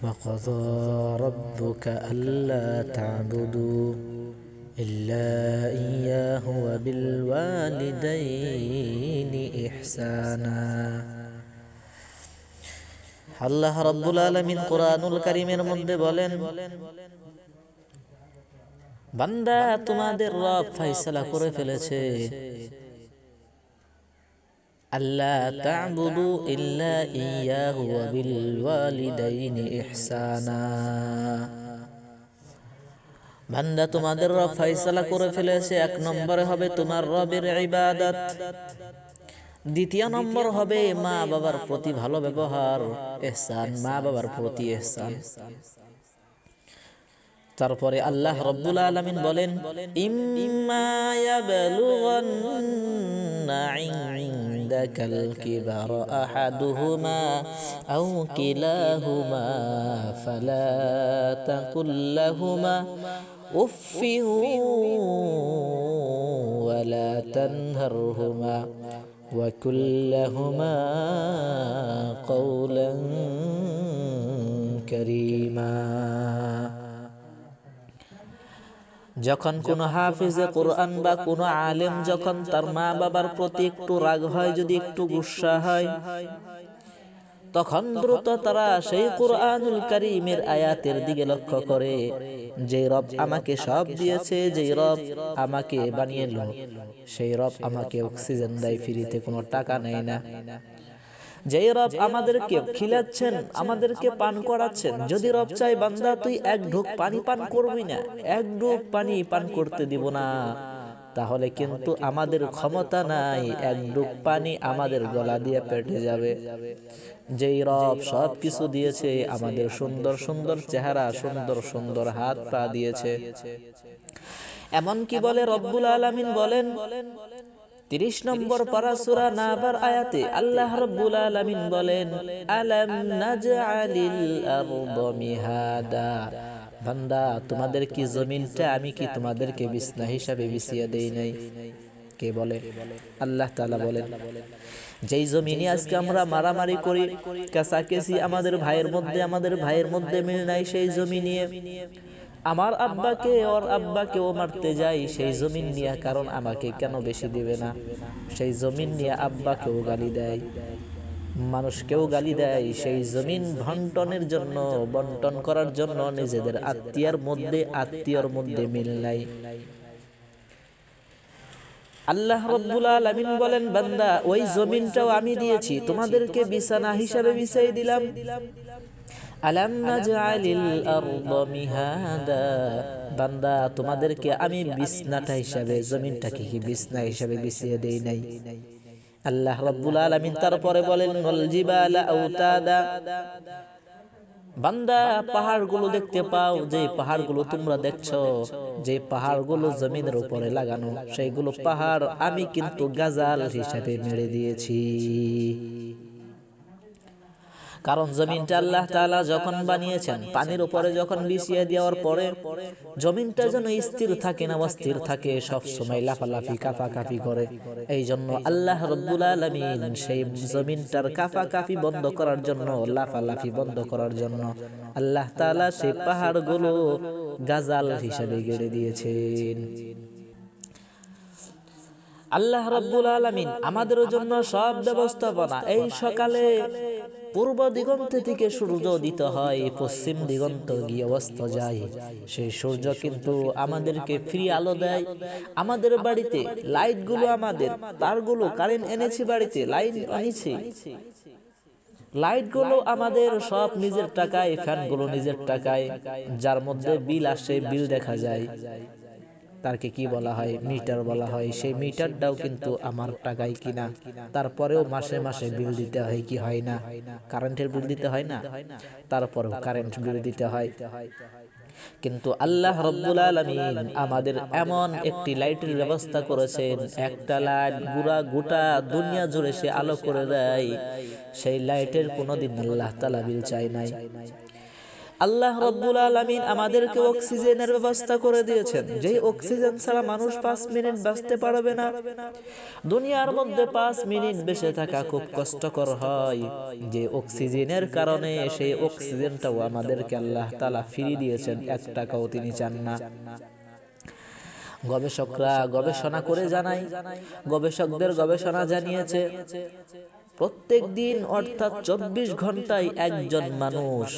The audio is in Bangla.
وقضى ربك ألا تعبدوا إلا إياه وبالوالدين إحسانا। আল্লাহ রাব্বুল আলামিন কোরআনুল কারীমের মধ্যে বলেন, বান্দা তোমাদের রব ফয়সালা করে ফেলেছে, আল্লাহ তা'বুদু ইল্লা ইয়াহু ওয়া বিল ওয়ালিদাইনি ইহসানা। বান্দা তোমাদের রব ফয়সালা করে ফেলেছে, এক নম্বরে হবে তোমার রবের ইবাদত, দ্বিতীয় নম্বর হবে মা বাবার প্রতি ভালো ব্যবহার, ইহসান, মা বাবার প্রতি ইহসান। তারপরে আল্লাহ রাব্বুল আলামিন বলেন, ইম্মা ইয়াবলুগান্না ইনদাকাল কিবারা আহাদুহুমা আও কিলাহুমা ফালা তাকুল লাহুমা উফফিন ওয়ালা তানহারহুমা ওয়া কুল লাহুমা কওলান কারীমা। যখন কোন হাফিজে কোরআন বা কোন আলেম যখন তার মা বাবার প্রতি একটু রাগ হয়, যদি একটু গুসা হয়, তখন দ্রুত তারা সেই কোরআনুল কারীমের আয়াতের দিকে লক্ষ্য করে, যে রব আমাকে সব দিয়েছে, যে রব আমাকে বানিয়েলো, সেই রব আমাকে অক্সিজেন দেয় ফ্রিতে, কোনো টাকা নেয় না, যেই রব আমাদেরকে খিলাচ্ছেন, আমাদেরকে পান করাচ্ছেন, যদি রব চাই বান্দা তুই এক ঢোক পানি পান করবি না, এক ঢোক পানি পান করতে দিব না, তাহলে কিন্তু আমাদের ক্ষমতা নাই, এক ঢোক পানি আমাদের গলা দিয়ে পেটে যাবে। যেই রব সব কিছু দিয়েছে, আমাদের সুন্দর সুন্দর চেহারা, সুন্দর সুন্দর হাত পা দিয়েছে, এমন কি বলে রব্বুল আলামিন বলেন 30 নম্বর পারা সূরা নাবার আয়াতে আল্লাহ রাব্বুল আলামিন বলেন, আলাম নাজআলিল আরদা মিহাদা, বান্দা তোমাদের কি জমিনটা আমি কি তোমাদেরকে বিছনা হিসাবে বিছিয়ে দেই নাই? কে বলে? আল্লাহ তাআলা বলেন। যেই জমিনে আজকে আমরা মারামারি করি, কাছাকাছি আমাদের ভাইয়ের মধ্যে মিল নাই, সেই জমি নিয়ে আমার আব্বাকে ওর আব্বাকেও মারতে যাই, সেই জমিন নিয়ে, কারণ আমাকে কেন বেশি দিবে না, সেই জমিন নিয়ে আব্বাকেও গালি দেয়, মানুষকেও গালি দেয়, সেই জমিন বন্টন করার জন্য নিজেদের আত্মীয়র মধ্যে মিল নাই। আল্লাহ রাব্বুল আলামিন বলেন, বান্দা ওই জমিনটাও আমি দিয়েছি, তোমাদেরকে বিছানা হিসাবে বিছাই দিলাম। আলাম নাজআলিল আরদা মিহাদা, বান্দা তোমাদেরকে আমি বিছনাটা হিসাবে, জমিনটাকে কি বিছনা হিসাবে বিছিয়ে দেই নাই? আল্লাহ রাব্বুল আলামিন তারপরে বলেন, ওয়াল জিবালা আওতাদা, বান্দা পাহাড়গুলো দেখতে পাও, যে পাহাড়গুলো তোমরা দেখছো, যে পাহাড়গুলো জমিনের উপরে লাগানো, সেইগুলো পাহাড় আমি কিন্তু গাজাল হিসাবে মেরে দিয়েছি। কারণ জমিনটা আল্লাহ তাআলা যখন বানিয়েছেন, পানির উপরে যখন বিছিয়ে দেওয়ার পরে জমিনটা যেন স্থির থাকে না, অস্থির থাকে, সব সময় লাফালাফি কাফাকাফি করে। এই জন্য আল্লাহ রাব্বুল আলামিন সেই জমিনটার কাফাকাফি বন্ধ করার জন্য, লাফালাফি বন্ধ করার জন্য আল্লাহ তাআলা সেই পাহাড়গুলো গাজাল হিসেবে গেড়ে দিয়েছেন। আল্লাহ রাব্বুল আলামিন আমাদের জন্য সব ব্যবস্থাপনা, এই সকালে পূর্ব দিগন্ত থেকে সূর্য উদিত হয়, পশ্চিম দিগন্ত গিয়ে অস্ত যায়, সেই সূর্য কিন্তু আমাদেরকে ফ্রি আলো দেয়। আমাদের বাড়িতে লাইটগুলো, আমাদের তারগুলো, কারেন্ট এনেছি, বাড়িতে লাইট আনিছি, লাইটগুলো আমাদের সব নিজের টাকায়, ফ্যানগুলো নিজের টাকায়, যার মধ্যে বিল আসে, বিল দেখা যায়, তারকে কি বলা হয়? মিটার বলা হয়। সেই মিটারটাও কিন্তু আমার টাকায় কিনা, তারপরেও মাসে মাসে বিল দিতে হয় কি হয় না? কারেন্টের বিল দিতে হয় না? তারপরেও কারেন্ট বিল দিতে হয়। কিন্তু আল্লাহ রাব্বুল আলামিন আমাদের এমন একটি লাইটের ব্যবস্থা করেছেন, একটা লাইট গোটা দুনিয়া জুড়ে সে আলো করে দেয়, সেই লাইটের কোনোদিন আল্লাহ তাআলা বিল চায় নাই। আল্লাহ রাব্বুল আলামিন আমাদেরকে অক্সিজেনের ব্যবস্থা করে দিয়েছেন, যেই অক্সিজেন ছাড়া মানুষ 5 মিনিট বাঁচতে পারবে না। দুনিয়ার মধ্যে 5 মিনিট বেঁচে থাকা খুব কষ্টকর হয়, যে অক্সিজেনের কারণে সেই অক্সিজেনটাও আমাদেরকে আল্লাহ তাআলা ফ্রি দিয়েছেন, 1 টাকাও তিনি চান না। গবেষকরা গবেষণা করে জানায়, গবেষকদের গবেষণা জানিয়েছে প্রত্যেক দিন অর্থাৎ 24 ঘন্টায় একজন মানুষ